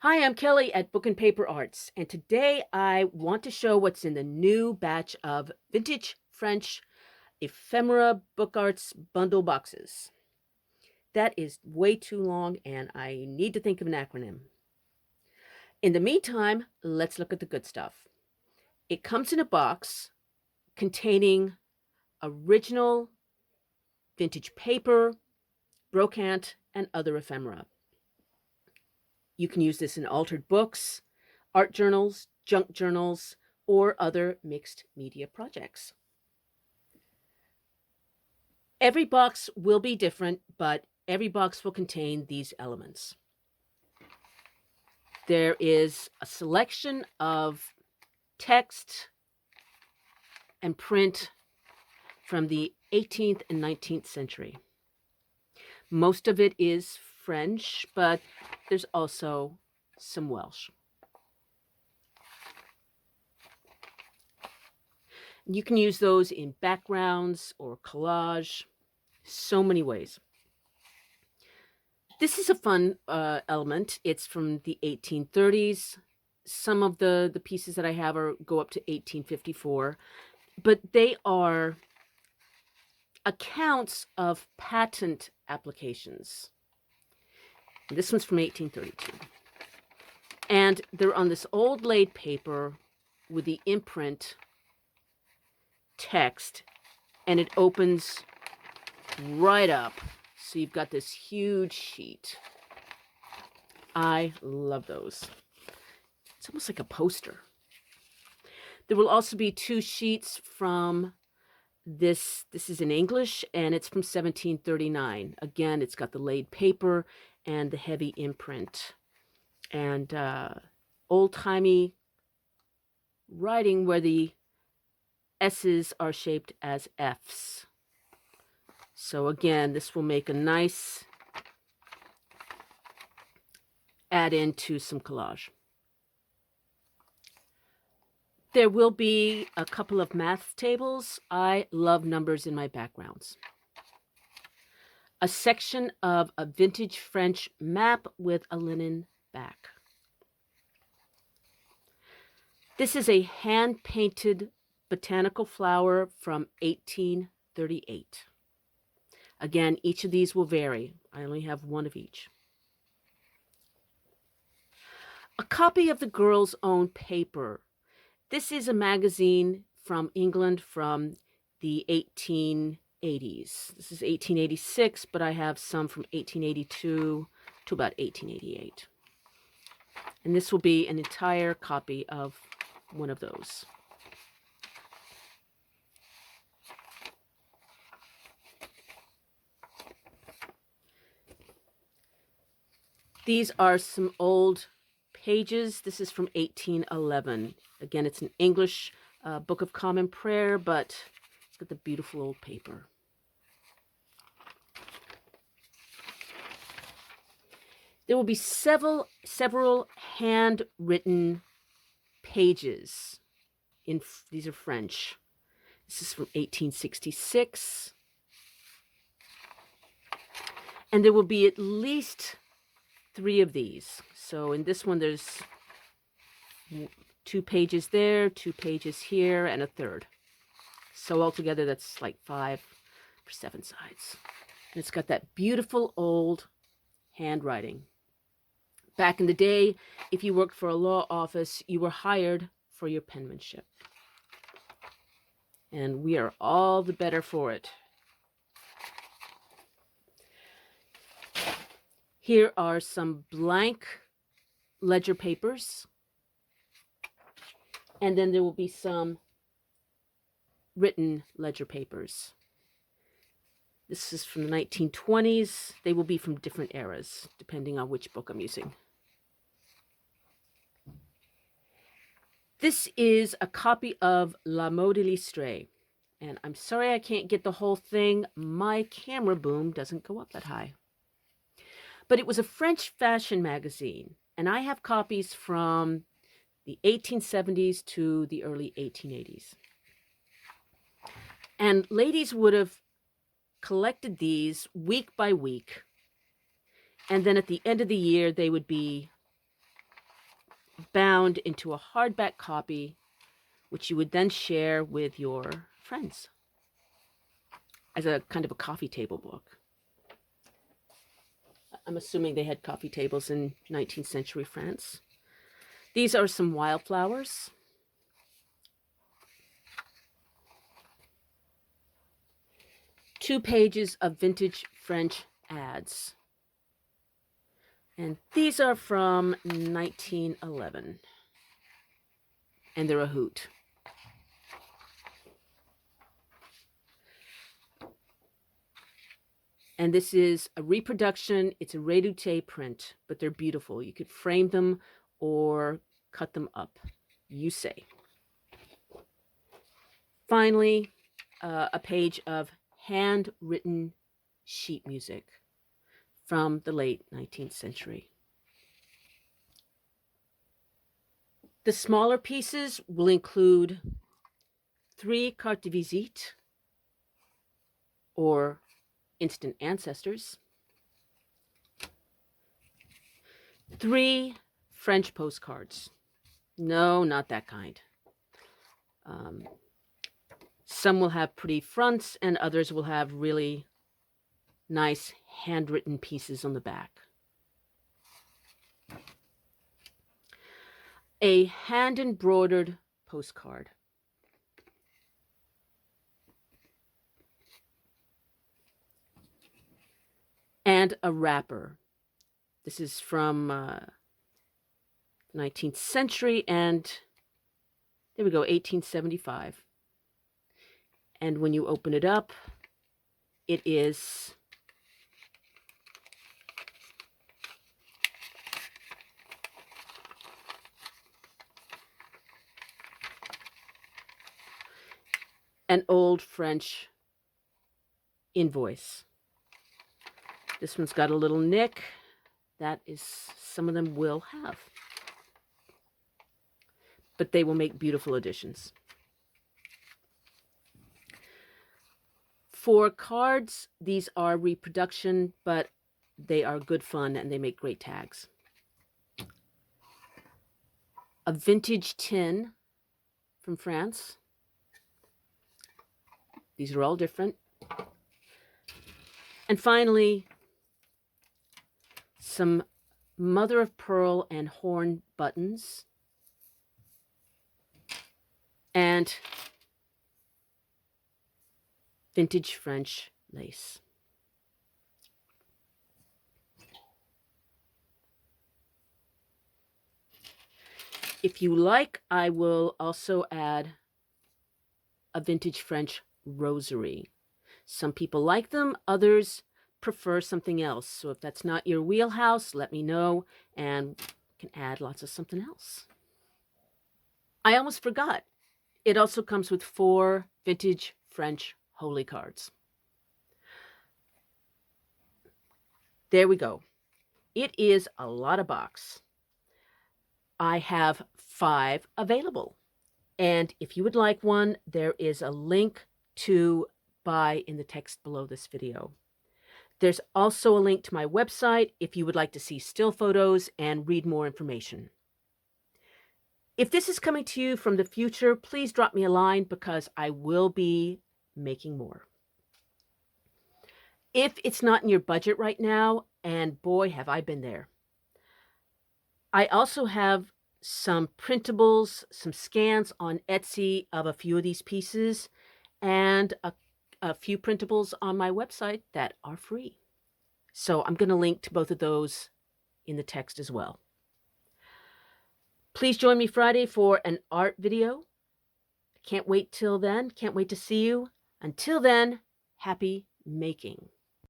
Hi, I'm Kelly at Book and Paper Arts, and today I want to show what's in the new batch of vintage French Ephemera Book Arts bundle boxes. That is way too long, and I need to think of an acronym. In the meantime, let's look at the good stuff. It comes in a box containing original vintage paper, brocante, and other ephemera. You can use this in altered books, art journals, junk journals, or other mixed media projects. Every box will be different, but every box will contain these elements. There is a selection of text and print from the 18th and 19th century. Most of it is French, but there's also some Welsh. You can use those in backgrounds or collage, so many ways. This is a fun element. It's from the 1830s. Some of the pieces that I have go up to 1854, but they are accounts of patent applications. This one's from 1832. And they're on this old laid paper with the imprint text, and it opens right up. So you've got this huge sheet. I love those. It's almost like a poster. There will also be two sheets from this. This is in English, and it's from 1739. Again, it's got the laid paper and the heavy imprint. And old-timey writing where the S's are shaped as F's. So again, this will make a nice add-in to some collage. There will be a couple of math tables. I love numbers in my backgrounds. A section of a vintage French map with a linen back. This is a hand-painted botanical flower from 1838. Again, each of these will vary. I only have one of each. A copy of the Girl's Own Paper. This is a magazine from England from the 1880s. This is 1886, but I have some from 1882 to about 1888. And this will be an entire copy of one of those. These are some old pages. This is from 1811. Again, it's an English Book of Common Prayer, but it's got the beautiful old paper. There will be several handwritten pages. These are French. This is from 1866. And there will be at least 3 of these. So in this one, there's 2 pages there, 2 pages here, and a third. So altogether, that's like 5 or 7 sides. And it's got that beautiful old handwriting. Back in the day, if you worked for a law office, you were hired for your penmanship. And we are all the better for it. Here are some blank ledger papers. And then there will be some written ledger papers. This is from the 1920s. They will be from different eras, depending on which book I'm using. This is a copy of La Mode Illustrée. And I'm sorry I can't get the whole thing. My camera boom doesn't go up that high. But it was a French fashion magazine, and I have copies from the 1870s to the early 1880s. And ladies would have collected these week by week, and then at the end of the year, they would be bound into a hardback copy, which you would then share with your friends as a kind of a coffee table book. I'm assuming they had coffee tables in 19th century France. These are some wildflowers. Two pages of vintage French ads. And these are from 1911. And they're a hoot. And this is a reproduction. It's a redoute print, but they're beautiful. You could frame them or cut them up. You say. Finally, a page of handwritten sheet music from the late 19th century. The smaller pieces will include 3 cartes de visite, or instant ancestors, 3 French postcards. No, not that kind. Some will have pretty fronts and others will have really nice handwritten pieces on the back. A hand-embroidered postcard. And a wrapper. This is from 19th century, and there we go, 1875. And when you open it up, it is an old French invoice. This one's got a little nick. That is, some of them will have. But they will make beautiful additions. For cards, these are reproduction, but they are good fun and they make great tags. A vintage tin from France. These are all different. And finally, some mother of pearl and horn buttons. And vintage French lace. If you like, I will also add a vintage French rosary. Some people like them, others prefer something else. So if that's not your wheelhouse, let me know and we can add lots of something else. I almost forgot. It also comes with 4 vintage French holy cards. There we go. It is a lot of box. I have 5 available. And if you would like one, there is a link to buy in the text below this video. There's also a link to my website if you would like to see still photos and read more information. If this is coming to you from the future, please drop me a line because I will be making more. If it's not in your budget right now, and boy, have I been there. I also have some printables, some scans on Etsy of a few of these pieces, and a few printables on my website that are free. So I'm going to link to both of those in the text as well. Please join me Friday for an art video. Can't wait till then. Can't wait to see you. Until then, happy making.